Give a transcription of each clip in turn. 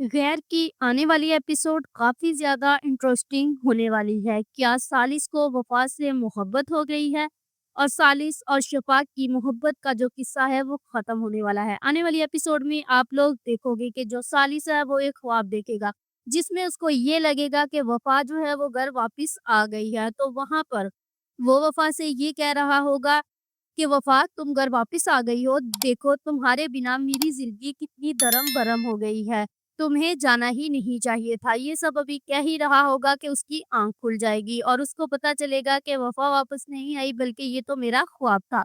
गैर की आने वाली एपिसोड काफ़ी ज़्यादा इंटरेस्टिंग होने वाली है। क्या सालिस को वफ़ा से मोहब्बत हो गई है? और सालिस और शफ़ाक की मोहब्बत का जो किस्सा है वो ख़त्म होने वाला है। आने वाली एपिसोड में आप लोग देखोगे कि जो सालिस है वो एक ख्वाब देखेगा, जिसमें उसको ये लगेगा कि वफ़ा जो है वो घर वापस आ गई है। तो वहाँ पर वो वफ़ा से ये कह रहा होगा कि वफ़ा तुम घर वापस आ गई हो, देखो तुम्हारे बिना मेरी ज़िंदगी कितनी दरम-बरम हो गई है। तुम्हें जाना ही नहीं चाहिए था। ये सब अभी कह ही रहा होगा कि उसकी आँख खुल जाएगी और उसको पता चलेगा कि वफ़ा वापस नहीं आई बल्कि ये तो मेरा ख्वाब था।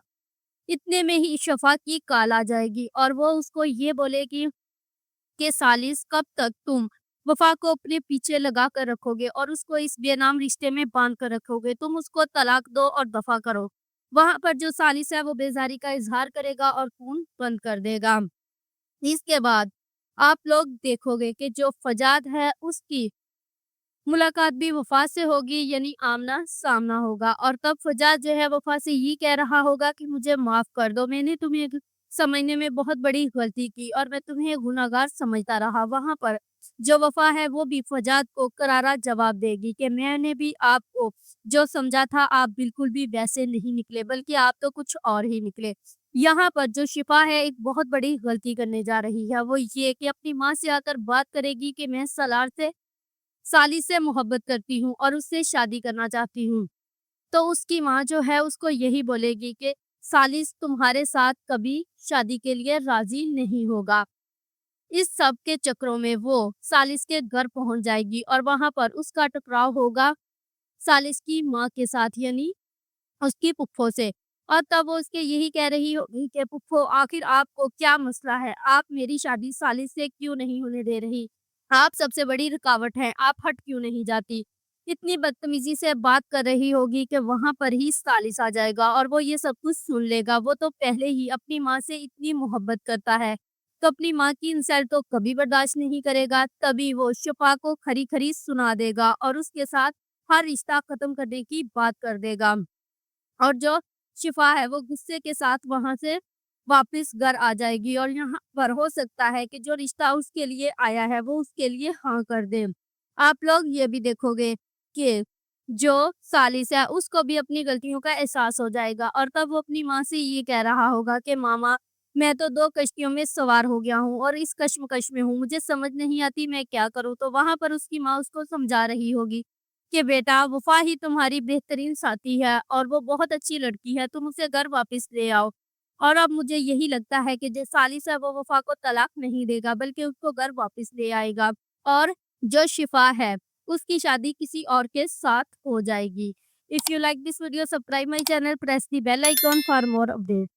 इतने में ही शफ़ा की कॉल आ जाएगी और वो उसको ये बोलेगी कि सालिस कब तक तुम वफ़ा को अपने पीछे लगा कर रखोगे और उसको इस बेनाम रिश्ते में बाँध कर रखोगे। तुम उसको तलाक दो और दफ़ा करो। वहाँ पर जो सालिस है वो बेज़ारी का इज़हार करेगा और फ़ोन बंद कर देगा। इसके बाद आप लोग देखोगे कि जो फजाद है उसकी मुलाकात भी वफ़ा से होगी यानी आमना-सामना होगा और तब फजाद जो है वफ़ा से ये कह रहा होगा कि मुझे माफ़ कर दो, मैंने तुम्हें समझने में बहुत बड़ी गलती की और मैं तुम्हें गुनहगार समझता रहा। वहाँ पर जो वफ़ा है वो भी फजाद को करारा जवाब देगी कि मैंने भी आपको जो समझा था आप बिल्कुल भी वैसे नहीं निकले बल्कि आप तो कुछ और ही निकले। यहाँ पर जो शिफ़ा है एक बहुत बड़ी गलती करने जा रही है, वो ये कि अपनी माँ से आकर बात करेगी कि मैं सलार से साली से मोहब्बत करती हूँ और उससे शादी करना चाहती हूँ। तो उसकी माँ जो है उसको यही बोलेगी कि सालिस तुम्हारे साथ कभी शादी के लिए राज़ी नहीं होगा। इस सब के चक्करों में वो सालिस के घर पहुँच जाएगी और वहाँ पर उसका टकराव होगा सालिस की माँ के साथ यानी उसकी फुफ्फो से। और तब वो उसके यही कह रही होगी कि फुफ्फो आखिर आपको क्या मसला है? आप मेरी शादी सालिस से क्यों नहीं होने दे रही? आप सबसे बड़ी रुकावट हैं, आप हट क्यों नहीं जाती? इतनी बदतमीज़ी से बात कर रही होगी कि वहाँ पर ही सालिस आ जाएगा और वो ये सब कुछ सुन लेगा। वो तो पहले ही अपनी माँ से इतनी मोहब्बत करता है, तो अपनी माँ की इंसल्ट तो कभी बर्दाश्त नहीं करेगा। तभी वो शफ़ा को खरी-खरी सुना देगा और उसके साथ हर रिश्ता ख़त्म करने की बात कर देगा। और जो शिफ़ा है वो गुस्से के साथ वहाँ से वापस घर आ जाएगी और यहाँ पर हो सकता है कि जो रिश्ता उसके लिए आया है वो उसके लिए हाँ कर दे। आप लोग ये भी देखोगे कि जो सालिस है उसको भी अपनी गलतियों का एहसास हो जाएगा और तब वो अपनी माँ से ये कह रहा होगा कि मामा मैं तो 2 कश्तियों में सवार हो गया हूँ और इस कश्मकश में हूँ, मुझे समझ नहीं आती मैं क्या करूँ? तो वहाँ पर उसकी माँ उसको समझा रही होगी कि बेटा वफ़ा ही तुम्हारी बेहतरीन साथी है और वो बहुत अच्छी लड़की है, तुम उसे घर वापस ले आओ। और अब मुझे यही लगता है कि जो सालिस है वो वफ़ा को तलाक नहीं देगा बल्कि उसको घर वापस ले आएगा और जो शिफ़ा है उसकी शादी किसी और के साथ हो जाएगी। If you like this video subscribe my channel, press the bell icon for more update.